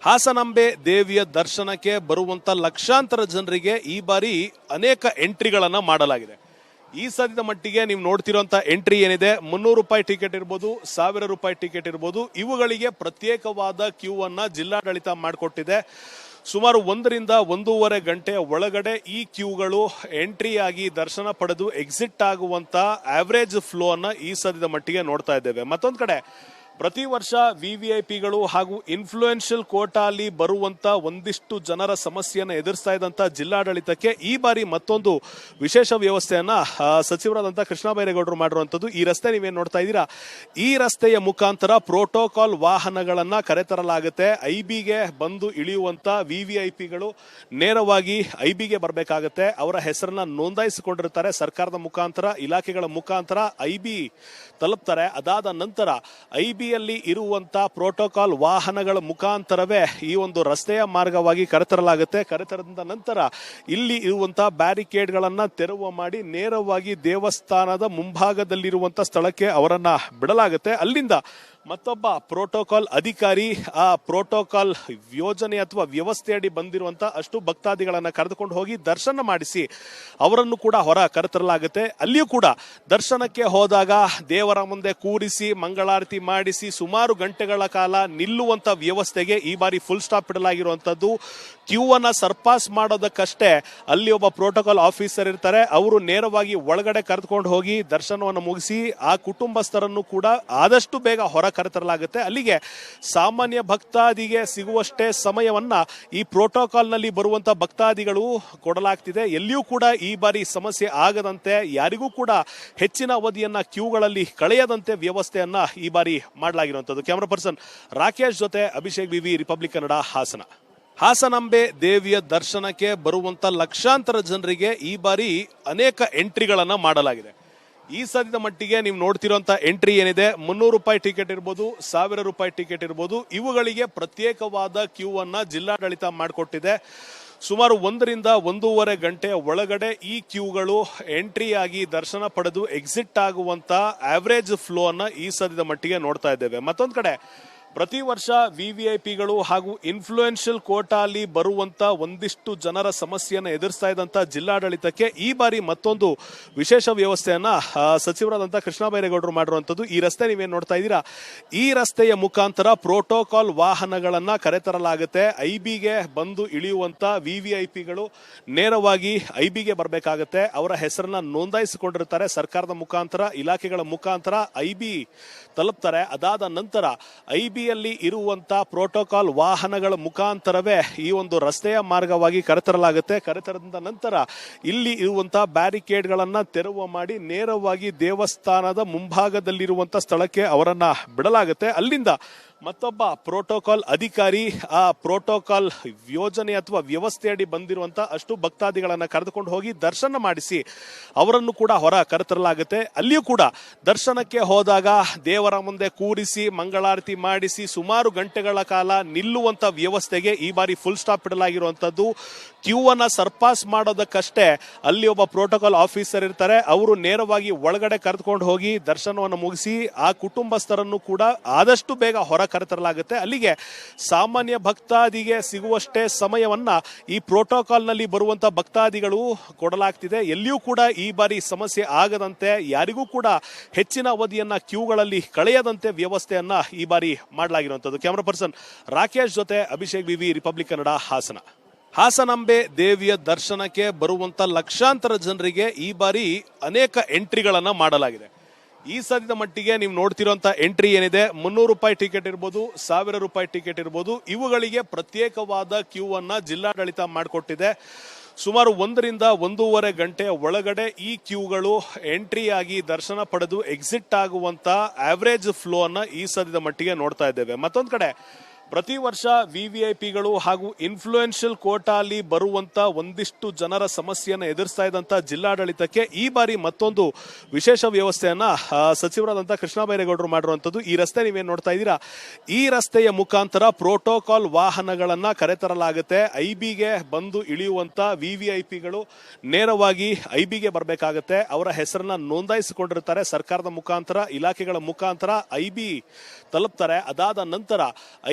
ಹಾಸನಾಂಬೆ ದೇವಿಯ ದರ್ಶನಕ್ಕೆ ಬರುವಂತ ಲಕ್ಷಾಂತರ ಜನರಿಗೆ ಈ ಬಾರಿ ಅನೇಕ ಎಂಟ್ರಿಗಳನ್ನ ಮಾಡಲಾಗಿದೆ. ಈ ಸದ್ಯದ ಮಟ್ಟಿಗೆ ನೀವು ನೋಡ್ತಿರುವಂತ ಎಂಟ್ರಿ ಏನಿದೆ, 300 ರೂಪಾಯಿ ಟಿಕೆಟ್ ಇರ್ಬೋದು, 1000 ರೂಪಾಯಿ ಟಿಕೆಟ್ ಇರ್ಬೋದು, ಇವುಗಳಿಗೆ ಪ್ರತ್ಯೇಕವಾದ ಕ್ಯೂ ಅನ್ನ ಜಿಲ್ಲಾಡಳಿತ ಮಾಡಿಕೊಟ್ಟಿದೆ. ಸುಮಾರು 1 ರಿಂದ 1.5 ಗಂಟೆಯ ಒಳಗಡೆ ಈ ಕ್ಯೂಗಳು ಎಂಟ್ರಿ ಆಗಿ ದರ್ಶನ ಪಡೆದು ಎಕ್ಸಿಟ್ ಆಗುವಂತ ಆವರೇಜ್ ಫ್ಲೋ ಅನ್ನ ಈ ಸದ್ಯದ ಮಟ್ಟಿಗೆ ನೋಡ್ತಾ ಇದ್ದೇವೆ. ಮತ್ತೊಂದು ಕಡೆ ಪ್ರತಿ ವರ್ಷ ವಿವಿಐಪಿಗಳು ಹಾಗೂ ಇನ್ಫ್ಲೂಯೆನ್ಷಿಯಲ್ ಕೋಟಾ ಅಲ್ಲಿ ಬರುವಂತ ಒಂದಿಷ್ಟು ಜನರ ಸಮಸ್ಯೆಯನ್ನು ಎದುರಿಸ್ತಾ ಇದ್ದಂತ ಜಿಲ್ಲಾಡಳಿತಕ್ಕೆ ಈ ಬಾರಿ ಮತ್ತೊಂದು ವಿಶೇಷ ವ್ಯವಸ್ಥೆಯನ್ನ ಸಚಿವರಾದಂತಹ ಕೃಷ್ಣ ಬೈರೇಗೌಡರು ಮಾಡಿರುವಂತದ್ದು. ಈ ರಸ್ತೆ ನೀವೇನ್ ನೋಡ್ತಾ ಇದ್ದೀರಾ, ಈ ರಸ್ತೆಯ ಮುಖಾಂತರ ಪ್ರೋಟೋಕಾಲ್ ವಾಹನಗಳನ್ನ ಕರೆತರಲಾಗುತ್ತೆ. ಐಬಿಗೆ ಬಂದು ಇಳಿಯುವಂತ ವಿವಿಐಪಿಗಳು ನೇರವಾಗಿ ಐಬಿಗೆ ಬರಬೇಕಾಗತ್ತೆ. ಅವರ ಹೆಸರನ್ನ ನೋಂದಾಯಿಸಿಕೊಂಡಿರ್ತಾರೆ. ಸರ್ಕಾರದ ಮುಖಾಂತರ, ಇಲಾಖೆಗಳ ಮುಖಾಂತರ ಐಬಿ ತಲುಪ್ತಾರೆ. ಅದಾದ ನಂತರ ಐಬಿಯಲ್ಲಿ ಇರುವಂತ ಪ್ರೋಟೋಕಾಲ್ ವಾಹನಗಳ ಮುಖಾಂತರವೇ ಈ ಒಂದು ರಸ್ತೆಯ ಮಾರ್ಗವಾಗಿ ಕರೆತರಲಾಗುತ್ತೆ. ಕರೆತರದ ನಂತರ ಇಲ್ಲಿ ಇರುವಂತಹ ಬ್ಯಾರಿಕೇಡ್ಗಳನ್ನ ತೆರವು ಮಾಡಿ ನೇರವಾಗಿ ದೇವಸ್ಥಾನದ ಮುಂಭಾಗದಲ್ಲಿರುವಂತ ಸ್ಥಳಕ್ಕೆ ಅವರನ್ನ ಬಿಡಲಾಗುತ್ತೆ. ಅಲ್ಲಿಂದ ಮತ್ತೊಬ್ಬ ಪ್ರೋಟೋಕಾಲ್ ಅಧಿಕಾರಿ ಆ ಪ್ರೋಟೋಕಾಲ್ ಯೋಜನೆ ಅಥವಾ ವ್ಯವಸ್ಥೆಯಡಿ ಬಂದಿರುವಂತ ಅಷ್ಟು ಭಕ್ತಾದಿಗಳನ್ನ ಕರೆದುಕೊಂಡು ಹೋಗಿ ದರ್ಶನ ಮಾಡಿಸಿ ಅವರನ್ನು ಕೂಡ ಹೊರ ಕರೆತರಲಾಗುತ್ತೆ. ಅಲ್ಲಿಯೂ ಕೂಡ ದರ್ಶನಕ್ಕೆ ಹೋದಾಗ ದೇವರ ಮುಂದೆ ಕೂರಿಸಿ ಮಂಗಳಾರತಿ ಮಾಡಿಸಿ ಸುಮಾರು ಗಂಟೆಗಳ ಕಾಲ ನಿಲ್ಲುವಂತ ವ್ಯವಸ್ಥೆಗೆ ಈ ಬಾರಿ ಫುಲ್ ಸ್ಟಾಪ್ ಇಡಲಾಗಿರುವಂತದ್ದು. ಕ್ಯೂ ಅನ್ನ ಸರ್ಪಾಸ್ ಮಾಡೋದಕ್ಕಷ್ಟೇ ಅಲ್ಲಿ ಒಬ್ಬ ಪ್ರೋಟೋಕಾಲ್ ಆಫೀಸರ್ ಇರ್ತಾರೆ. ಅವರು ನೇರವಾಗಿ ಒಳಗಡೆ ಕರೆದುಕೊಂಡು ಹೋಗಿ ದರ್ಶನವನ್ನು ಮುಗಿಸಿ ಆ ಕುಟುಂಬಸ್ಥರನ್ನು ಕೂಡ ಆದಷ್ಟು ಬೇಗ ಹೊರ ಕರೆತರಲಾಗುತ್ತೆ. ಅಲ್ಲಿಗೆ ಸಾಮಾನ್ಯ ಭಕ್ತಾದಿಗೆ ಸಿಗುವಷ್ಟೇ ಸಮಯವನ್ನ ಈ ಪ್ರೋಟೋಕಾಲ್ ನಲ್ಲಿ ಬರುವಂತ ಭಕ್ತಾದಿಗಳು ಕೊಡಲಾಗ್ತಿದೆ. ಎಲ್ಲಿಯೂ ಕೂಡ ಈ ಬಾರಿ ಸಮಸ್ಯೆ ಆಗದಂತೆ, ಯಾರಿಗೂ ಕೂಡ ಹೆಚ್ಚಿನ ಅವಧಿಯನ್ನ ಕ್ಯೂಗಳಲ್ಲಿ ಕಳೆಯದಂತೆ ವ್ಯವಸ್ಥೆಯನ್ನ ಈ ಬಾರಿ ಮಾಡಲಾಗಿರುವಂತದ್ದು. ಕ್ಯಾಮರಾ ಪರ್ಸನ್ ರಾಕೇಶ್ ಜೊತೆ ಅಭಿಷೇಕ್ ಬಿವಿ, ರಿಪಬ್ಲಿಕ್ ಕನ್ನಡ, ಹಾಸನ. ಹಾಸನಾಂಬೆ ದೇವಿಯ ದರ್ಶನಕ್ಕೆ ಬರುವಂತ ಲಕ್ಷಾಂತರ ಜನರಿಗೆ ಈ ಬಾರಿ ಅನೇಕ ಎಂಟ್ರಿಗಳನ್ನ ಮಾಡಲಾಗಿದೆ. ಈ ಸದ್ಯದ ಮಟ್ಟಿಗೆ ನೀವು ನೋಡ್ತಿರುವಂತ ಎಂಟ್ರಿ ಏನಿದೆ, 300 ರೂಪಾಯಿ ಟಿಕೆಟ್ ಇರ್ಬೋದು, 1000 ರೂಪಾಯಿ ಟಿಕೆಟ್ ಇರ್ಬೋದು, ಇವುಗಳಿಗೆ ಪ್ರತ್ಯೇಕವಾದ ಕ್ಯೂ ಅನ್ನ ಜಿಲ್ಲಾಡಳಿತ ಮಾಡಿಕೊಟ್ಟಿದೆ. ಸುಮಾರು 1 ರಿಂದ 1.5 ಗಂಟೆಯ ಒಳಗಡೆ ಈ ಕ್ಯೂಗಳು ಎಂಟ್ರಿ ಆಗಿ ದರ್ಶನ ಪಡೆದು ಎಕ್ಸಿಟ್ ಆಗುವಂತ ಆವರೇಜ್ ಫ್ಲೋ ಅನ್ನ ಈ ಸದ್ಯದ ಮಟ್ಟಿಗೆ ನೋಡ್ತಾ ಇದ್ದೇವೆ. ಮತ್ತೊಂದು ಕಡೆ ಪ್ರತಿ ವರ್ಷ ವಿವಿಐಪಿಗಳು ಹಾಗೂ ಇನ್ಫ್ಲೂಯೆನ್ಷಿಯಲ್ ಕೋಟಾ ಅಲ್ಲಿ ಬರುವಂತ ಒಂದಿಷ್ಟು ಜನರ ಸಮಸ್ಯೆಯನ್ನು ಎದುರಿಸ್ತಾ ಇದ್ದಂತ ಜಿಲ್ಲಾಡಳಿತಕ್ಕೆ ಈ ಬಾರಿ ಮತ್ತೊಂದು ವಿಶೇಷ ವ್ಯವಸ್ಥೆಯನ್ನ ಸಚಿವರಾದಂತಹ ಕೃಷ್ಣ ಬೈರೇಗೌಡರು ಮಾಡಿರುವಂತದ್ದು. ಈ ರಸ್ತೆ ನೀವೇನ್ ನೋಡ್ತಾ ಇದ್ದೀರಾ, ಈ ರಸ್ತೆಯ ಮುಖಾಂತರ ಪ್ರೋಟೋಕಾಲ್ ವಾಹನಗಳನ್ನ ಕರೆತರಲಾಗುತ್ತೆ. ಐಬಿಗೆ ಬಂದು ಇಳಿಯುವಂತ ವಿವಿಐಪಿಗಳು ನೇರವಾಗಿ ಐಬಿಗೆ ಬರಬೇಕಾಗತ್ತೆ. ಅವರ ಹೆಸರನ್ನ ನೋಂದಾಯಿಸಿಕೊಂಡಿರ್ತಾರೆ. ಸರ್ಕಾರದ ಮುಖಾಂತರ, ಇಲಾಖೆಗಳ ಮುಖಾಂತರ ಐಬಿ ತಲುಪ್ತಾರೆ. ಅದಾದ ನಂತರ ಐಬಿಯಲ್ಲಿ ಇರುವಂತ ಪ್ರೋಟೋಕಾಲ್ ವಾಹನಗಳ ಮುಖಾಂತರವೇ ಈ ಒಂದು ರಸ್ತೆಯ ಮಾರ್ಗವಾಗಿ ಕರೆತರಲಾಗುತ್ತೆ. ಕರೆತರದ ನಂತರ ಇಲ್ಲಿ ಇರುವಂತಹ ಬ್ಯಾರಿಕೇಡ್ಗಳನ್ನ ತೆರವು ಮಾಡಿ ನೇರವಾಗಿ ದೇವಸ್ಥಾನದ ಮುಂಭಾಗದಲ್ಲಿರುವಂತ ಸ್ಥಳಕ್ಕೆ ಅವರನ್ನ ಬಿಡಲಾಗುತ್ತೆ. ಅಲ್ಲಿಂದ ಮತ್ತೊಬ್ಬ ಪ್ರೋಟೋಕಾಲ್ ಅಧಿಕಾರಿ ಆ ಪ್ರೋಟೋಕಾಲ್ ಯೋಜನೆ ಅಥವಾ ವ್ಯವಸ್ಥೆಯಡಿ ಬಂದಿರುವಂತ ಅಷ್ಟು ಭಕ್ತಾದಿಗಳನ್ನ ಕರೆದುಕೊಂಡು ಹೋಗಿ ದರ್ಶನ ಮಾಡಿಸಿ ಅವರನ್ನು ಕೂಡ ಹೊರ ಕರೆತರಲಾಗುತ್ತೆ. ಅಲ್ಲಿಯೂ ಕೂಡ ದರ್ಶನಕ್ಕೆ ಹೋದಾಗ ದೇವರ ಮುಂದೆ ಕೂರಿಸಿ ಮಂಗಳಾರತಿ ಮಾಡಿಸಿ ಸುಮಾರು ಗಂಟೆಗಳ ಕಾಲ ನಿಲ್ಲುವಂತ ವ್ಯವಸ್ಥೆಗೆ ಈ ಬಾರಿ ಫುಲ್ ಸ್ಟಾಪ್ ಇಡಲಾಗಿರುವಂತದ್ದು. ಕ್ಯೂ ಅನ್ನ ಸರ್ಪಾಸ್ ಮಾಡೋದಕ್ಕಷ್ಟೇ ಅಲ್ಲಿ ಒಬ್ಬ ಪ್ರೋಟೋಕಾಲ್ ಆಫೀಸರ್ ಇರ್ತಾರೆ. ಅವರು ನೇರವಾಗಿ ಒಳಗಡೆ ಕರೆದುಕೊಂಡು ಹೋಗಿ ದರ್ಶನವನ್ನು ಮುಗಿಸಿ ಆ ಕುಟುಂಬಸ್ಥರನ್ನು ಕೂಡ ಆದಷ್ಟು ಬೇಗ ಹೊರ ಕರೆತರಲಾಗುತ್ತೆ. ಅಲ್ಲಿಗೆ ಸಾಮಾನ್ಯ ಭಕ್ತಾದಿಗೆ ಸಿಗುವಷ್ಟೇ ಸಮಯವನ್ನ ಈ ಪ್ರೋಟೋಕಾಲ್ ನಲ್ಲಿ ಬರುವಂತ ಭಕ್ತಾದಿಗಳು ಕೊಡಲಾಗ್ತಿದೆ. ಎಲ್ಲಿಯೂ ಕೂಡ ಈ ಬಾರಿ ಸಮಸ್ಯೆ ಆಗದಂತೆ, ಯಾರಿಗೂ ಕೂಡ ಹೆಚ್ಚಿನ ಅವಧಿಯನ್ನ ಕ್ಯೂಗಳಲ್ಲಿ ಕಳೆಯದಂತೆ ವ್ಯವಸ್ಥೆಯನ್ನ ಈ ಬಾರಿ ಮಾಡಲಾಗಿರುವಂತದ್ದು. ಕ್ಯಾಮರಾ ಪರ್ಸನ್ ರಾಕೇಶ್ ಜೊತೆ ಅಭಿಷೇಕ್ ಬಿವಿ, ರಿಪಬ್ಲಿಕ್ ಕನ್ನಡ, ಹಾಸನ. ಹಾಸನಾಂಬೆ ದೇವಿಯ ದರ್ಶನಕ್ಕೆ ಬರುವಂತ ಲಕ್ಷಾಂತರ ಜನರಿಗೆ ಈ ಬಾರಿ ಅನೇಕ ಎಂಟ್ರಿಗಳನ್ನ ಮಾಡಲಾಗಿದೆ. ಈ ಸದ್ಯದ ಮಟ್ಟಿಗೆ ನೀವು ನೋಡ್ತಿರುವಂತ ಎಂಟ್ರಿ ಏನಿದೆ, 300 ರೂಪಾಯಿ ಟಿಕೆಟ್ ಇರ್ಬೋದು, 1000 ರೂಪಾಯಿ ಟಿಕೆಟ್ ಇರ್ಬೋದು, ಇವುಗಳಿಗೆ ಪ್ರತ್ಯೇಕವಾದ ಕ್ಯೂ ಅನ್ನ ಜಿಲ್ಲಾಡಳಿತ ಮಾಡಿಕೊಟ್ಟಿದೆ. ಸುಮಾರು 1 ರಿಂದ 1.5 ಗಂಟೆಯ ಒಳಗಡೆ ಈ ಕ್ಯೂಗಳು ಎಂಟ್ರಿ ಆಗಿ ದರ್ಶನ ಪಡೆದು ಎಕ್ಸಿಟ್ ಆಗುವಂತ ಆವರೇಜ್ ಫ್ಲೋ ಅನ್ನ ಈ ಸದ್ಯದ ಮಟ್ಟಿಗೆ ನೋಡ್ತಾ ಇದ್ದೇವೆ. ಮತ್ತೊಂದು ಕಡೆ ಪ್ರತಿ ವರ್ಷ ವಿವಿಐಪಿಗಳು ಹಾಗೂ ಇನ್ಫ್ಲೂಯೆನ್ಷಿಯಲ್ ಕೋಟಾ ಅಲ್ಲಿ ಬರುವಂತ ಒಂದಿಷ್ಟು ಜನರ ಸಮಸ್ಯೆಯನ್ನು ಎದುರಿಸ್ತಾ ಇದ್ದಂತ ಜಿಲ್ಲಾಡಳಿತಕ್ಕೆ ಈ ಬಾರಿ ಮತ್ತೊಂದು ವಿಶೇಷ ವ್ಯವಸ್ಥೆಯನ್ನ ಸಚಿವರಾದಂತಹ ಕೃಷ್ಣ ಬೈರೇಗೌಡರು ಮಾಡಿರುವಂತದ್ದು. ಈ ರಸ್ತೆ ನೀವೇನ್ ನೋಡ್ತಾ ಇದ್ದೀರಾ, ಈ ರಸ್ತೆಯ ಮುಖಾಂತರ ಪ್ರೋಟೋಕಾಲ್ ವಾಹನಗಳನ್ನ ಕರೆತರಲಾಗುತ್ತೆ. ಐಬಿಗೆ ಬಂದು ಇಳಿಯುವಂತ ವಿವಿಐಪಿಗಳು ನೇರವಾಗಿ ಐಬಿಗೆ ಬರಬೇಕಾಗತ್ತೆ. ಅವರ ಹೆಸರನ್ನ ನೋಂದಾಯಿಸಿಕೊಂಡಿರ್ತಾರೆ. ಸರ್ಕಾರದ ಮುಖಾಂತರ, ಇಲಾಖೆಗಳ ಮುಖಾಂತರ ಐಬಿ ತಲುಪ್ತಾರೆ. ಅದಾದ ನಂತರ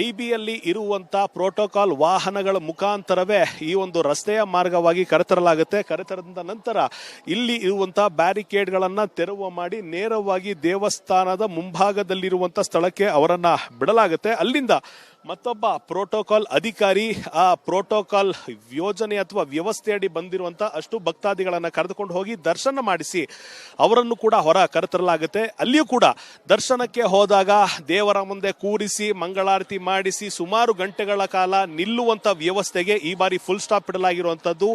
ಐಬಿ ಐಬಿಯಲ್ಲಿ ಇರುವಂತ ಪ್ರೋಟೋಕಾಲ್ ವಾಹನಗಳ ಮುಖಾಂತರವೇ ಈ ಒಂದು ರಸ್ತೆಯ ಮಾರ್ಗವಾಗಿ ಕರೆತರಲಾಗುತ್ತೆ. ಕರೆತರದ ನಂತರ ಇಲ್ಲಿ ಇರುವಂತಹ ಬ್ಯಾರಿಕೇಡ್ಗಳನ್ನ ತೆರವು ಮಾಡಿ ನೇರವಾಗಿ ದೇವಸ್ಥಾನದ ಮುಂಭಾಗದಲ್ಲಿರುವಂತ ಸ್ಥಳಕ್ಕೆ ಅವರನ್ನ ಬಿಡಲಾಗುತ್ತೆ. ಅಲ್ಲಿಂದ ಮತ್ತೊಬ್ಬ ಪ್ರೋಟೋಕಾಲ್ ಅಧಿಕಾರಿ ಆ ಪ್ರೋಟೋಕಾಲ್ ಯೋಜನೆ ಅಥವಾ ವ್ಯವಸ್ಥೆಯಡಿ ಬಂದಿರುವಂತ ಅಷ್ಟು ಭಕ್ತಾದಿಗಳನ್ನ ಕರೆದುಕೊಂಡು ಹೋಗಿ ದರ್ಶನ ಮಾಡಿಸಿ ಅವರನ್ನು ಕೂಡ ಹೊರ ಕರೆತರಲಾಗುತ್ತೆ. ಅಲ್ಲಿಯೂ ಕೂಡ ದರ್ಶನಕ್ಕೆ ಹೋದಾಗ ದೇವರ ಮುಂದೆ ಕೂರಿಸಿ ಮಂಗಳಾರತಿ ಮಾಡಿಸಿ ಸುಮಾರು ಗಂಟೆಗಳ ಕಾಲ ನಿಲ್ಲುವಂತ ವ್ಯವಸ್ಥೆಗೆ ಈ ಬಾರಿ ಫುಲ್ ಸ್ಟಾಪ್ ಇಡಲಾಗಿರುವಂತದ್ದು.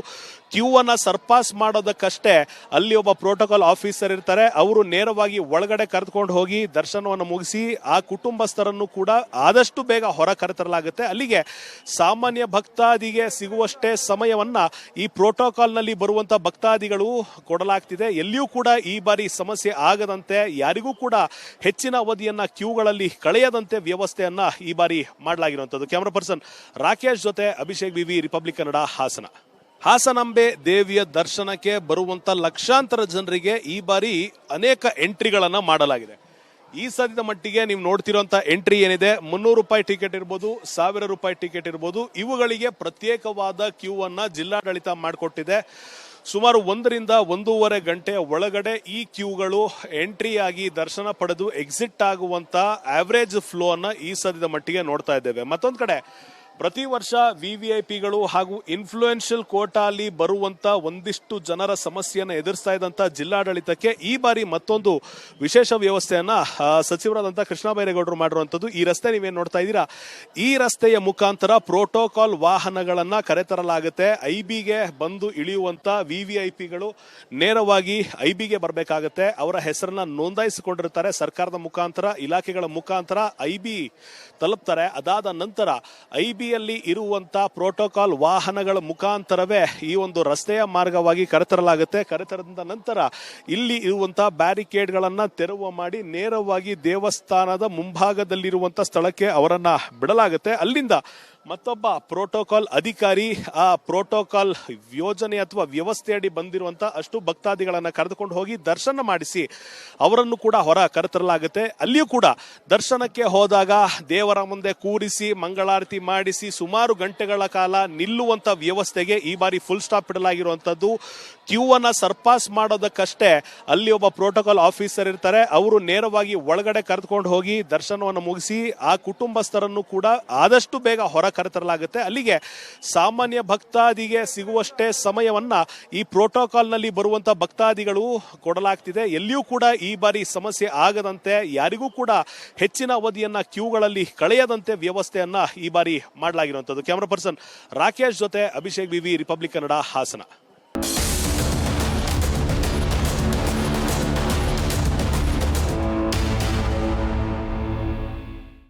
ಕ್ಯೂ ಅನ್ನ ಸರ್ಪಾಸ್ ಮಾಡೋದಕ್ಕಷ್ಟೇ ಅಲ್ಲಿ ಒಬ್ಬ ಪ್ರೋಟೋಕಾಲ್ ಆಫೀಸರ್ ಇರ್ತಾರೆ. ಅವರು ನೇರವಾಗಿ ಒಳಗಡೆ ಕರೆದುಕೊಂಡು ಹೋಗಿ ದರ್ಶನವನ್ನು ಮುಗಿಸಿ ಆ ಕುಟುಂಬಸ್ಥರನ್ನು ಕೂಡ ಆದಷ್ಟು ಬೇಗ ಹೊರ ಕರೆತರಲಾಗುತ್ತೆ. ಅಲ್ಲಿಗೆ ಸಾಮಾನ್ಯ ಭಕ್ತಾದಿಗೆ ಸಿಗುವಷ್ಟೇ ಸಮಯವನ್ನ ಈ ಪ್ರೋಟೋಕಾಲ್ ನಲ್ಲಿ ಬರುವಂತ ಭಕ್ತಾದಿಗಳು ಕೊಡಲಾಗ್ತಿದೆ. ಎಲ್ಲಿಯೂ ಕೂಡ ಈ ಬಾರಿ ಸಮಸ್ಯೆ ಆಗದಂತೆ ಯಾರಿಗೂ ಕೂಡ ಹೆಚ್ಚಿನ ಅವಧಿಯನ್ನ ಕ್ಯೂಗಳಲ್ಲಿ ಕಳೆಯದಂತೆ ವ್ಯವಸ್ಥೆಯನ್ನ ಈ ಬಾರಿ ಮಾಡಲಾಗಿರುವಂತದ್ದು. ಕ್ಯಾಮರಾ ಪರ್ಸನ್ ರಾಕೇಶ್ ಜೊತೆ ಅಭಿಷೇಕ್ ಬಿವಿ, ರಿಪಬ್ಲಿಕ್ ಕನ್ನಡ, ಹಾಸನ. ಹಾಸನಾಂಬೆ ದೇವಿಯ ದರ್ಶನಕ್ಕೆ ಬರುವಂತ ಲಕ್ಷಾಂತರ ಜನರಿಗೆ ಈ ಬಾರಿ ಅನೇಕ ಎಂಟ್ರಿಗಳನ್ನ ಮಾಡಲಾಗಿದೆ. ಈ ಸದ್ಯದ ಮಟ್ಟಿಗೆ ನೀವು ನೋಡ್ತಿರುವಂತ ಎಂಟ್ರಿ ಏನಿದೆ, 300 ರೂಪಾಯಿ ಟಿಕೆಟ್ ಇರ್ಬೋದು, 1000 ರೂಪಾಯಿ ಟಿಕೆಟ್ ಇರ್ಬೋದು, ಇವುಗಳಿಗೆ ಪ್ರತ್ಯೇಕವಾದ ಕ್ಯೂ ಅನ್ನ ಜಿಲ್ಲಾಡಳಿತ ಮಾಡಿಕೊಟ್ಟಿದೆ. ಸುಮಾರು 1 ರಿಂದ 1.5 ಗಂಟೆ ಒಳಗಡೆ ಈ ಕ್ಯೂಗಳು ಎಂಟ್ರಿ ಆಗಿ ದರ್ಶನ ಪಡೆದು ಎಕ್ಸಿಟ್ ಆಗುವಂತ ಆವರೇಜ್ ಫ್ಲೋ ಅನ್ನ ಈ ಸದ್ಯದ ಮಟ್ಟಿಗೆ ನೋಡ್ತಾ ಇದ್ದೇವೆ. ಮತ್ತೊಂದು ಕಡೆ ಪ್ರತಿ ವರ್ಷ ವಿವಿಐಪಿಗಳು ಹಾಗೂ ಇನ್ಫ್ಲೂಯೆನ್ಷಿಯಲ್ ಕೋಟಾ ಅಲ್ಲಿ ಬರುವಂತ ಒಂದಿಷ್ಟು ಜನರ ಸಮಸ್ಯೆಯನ್ನು ಎದುರಿಸ್ತಾ ಇದ್ದಂತ ಜಿಲ್ಲಾಡಳಿತಕ್ಕೆ ಈ ಬಾರಿ ಮತ್ತೊಂದು ವಿಶೇಷ ವ್ಯವಸ್ಥೆಯನ್ನ ಸಚಿವರಾದಂತಹ ಕೃಷ್ಣ ಬೈರೇಗೌಡರು ಮಾಡಿರುವಂತದ್ದು. ಈ ರಸ್ತೆ ನೀವೇನ್ ನೋಡ್ತಾ ಇದ್ದೀರಾ, ಈ ರಸ್ತೆಯ ಮುಖಾಂತರ ಪ್ರೋಟೋಕಾಲ್ ವಾಹನಗಳನ್ನ ಕರೆತರಲಾಗುತ್ತೆ. ಐಬಿಗೆ ಬಂದು ಇಳಿಯುವಂತ ವಿವಿಐಪಿಗಳು ನೇರವಾಗಿ ಐಬಿಗೆ ಬರಬೇಕಾಗತ್ತೆ. ಅವರ ಹೆಸರನ್ನ ನೋಂದಾಯಿಸಿಕೊಂಡಿರ್ತಾರೆ. ಸರ್ಕಾರದ ಮುಖಾಂತರ, ಇಲಾಖೆಗಳ ಮುಖಾಂತರ ಐಬಿ ತಲುಪ್ತಾರೆ. ಅದಾದ ನಂತರ ಐಬಿಯಲ್ಲಿ ಇರುವಂತ ಪ್ರೋಟೋಕಾಲ್ ವಾಹನಗಳ ಮುಖಾಂತರವೇ ಈ ಒಂದು ರಸ್ತೆಯ ಮಾರ್ಗವಾಗಿ ಕರೆತರಲಾಗುತ್ತೆ. ಕರೆತರದ ನಂತರ ಇಲ್ಲಿ ಇರುವಂತಹ ಬ್ಯಾರಿಕೇಡ್ಗಳನ್ನ ತೆರವು ಮಾಡಿ ನೇರವಾಗಿ ದೇವಸ್ಥಾನದ ಮುಂಭಾಗದಲ್ಲಿರುವಂತ ಸ್ಥಳಕ್ಕೆ ಅವರನ್ನ ಬಿಡಲಾಗುತ್ತೆ. ಅಲ್ಲಿಂದ ಮತ್ತೊಬ್ಬ ಪ್ರೋಟೋಕಾಲ್ ಅಧಿಕಾರಿ ಆ ಪ್ರೋಟೋಕಾಲ್ ಯೋಜನೆ ಅಥವಾ ವ್ಯವಸ್ಥೆಯಡಿ ಬಂದಿರುವಂತ ಅಷ್ಟು ಭಕ್ತಾದಿಗಳನ್ನ ಕರೆದುಕೊಂಡು ಹೋಗಿ ದರ್ಶನ ಮಾಡಿಸಿ ಅವರನ್ನು ಕೂಡ ಹೊರ ಕರೆತರಲಾಗುತ್ತೆ. ಅಲ್ಲಿಯೂ ಕೂಡ ದರ್ಶನಕ್ಕೆ ಹೋದಾಗ ದೇವರ ಮುಂದೆ ಕೂರಿಸಿ ಮಂಗಳಾರತಿ ಮಾಡಿಸಿ ಸುಮಾರು ಗಂಟೆಗಳ ಕಾಲ ನಿಲ್ಲುವಂತ ವ್ಯವಸ್ಥೆಗೆ ಈ ಬಾರಿ ಫುಲ್ ಸ್ಟಾಪ್ ಇಡಲಾಗಿರುವಂತದ್ದು. ಕ್ಯೂ ಅನ್ನ ಸರ್ಪಾಸ್ ಮಾಡೋದಕ್ಕಷ್ಟೇ ಅಲ್ಲಿ ಒಬ್ಬ ಪ್ರೋಟೋಕಾಲ್ ಆಫೀಸರ್ ಇರ್ತಾರೆ. ಅವರು ನೇರವಾಗಿ ಒಳಗಡೆ ಕರೆದುಕೊಂಡು ಹೋಗಿ ದರ್ಶನವನ್ನು ಮುಗಿಸಿ ಆ ಕುಟುಂಬಸ್ಥರನ್ನು ಕೂಡ ಆದಷ್ಟು ಬೇಗ ಹೊರ ಕರೆತರಲಾಗುತ್ತೆ. ಅಲ್ಲಿಗೆ ಸಾಮಾನ್ಯ ಭಕ್ತಾದಿಗೆ ಸಿಗುವಷ್ಟೇ ಸಮಯವನ್ನ ಈ ಪ್ರೋಟೋಕಾಲ್ ನಲ್ಲಿ ಬರುವಂತ ಭಕ್ತಾದಿಗಳು ಕೊಡಲಾಗ್ತಿದೆ. ಎಲ್ಲಿಯೂ ಕೂಡ ಈ ಬಾರಿ ಸಮಸ್ಯೆ ಆಗದಂತೆ ಯಾರಿಗೂ ಕೂಡ ಹೆಚ್ಚಿನ ಅವಧಿಯನ್ನ ಕ್ಯೂಗಳಲ್ಲಿ ಕಳೆಯದಂತೆ ವ್ಯವಸ್ಥೆಯನ್ನ ಈ ಬಾರಿ ಮಾಡಲಾಗಿರುವಂತದ್ದು. ಕ್ಯಾಮರಾ ಪರ್ಸನ್ ರಾಕೇಶ್ ಜೊತೆ ಅಭಿಷೇಕ್ ಬಿವಿ, ರಿಪಬ್ಲಿಕ್ ಕನ್ನಡ, ಹಾಸನ.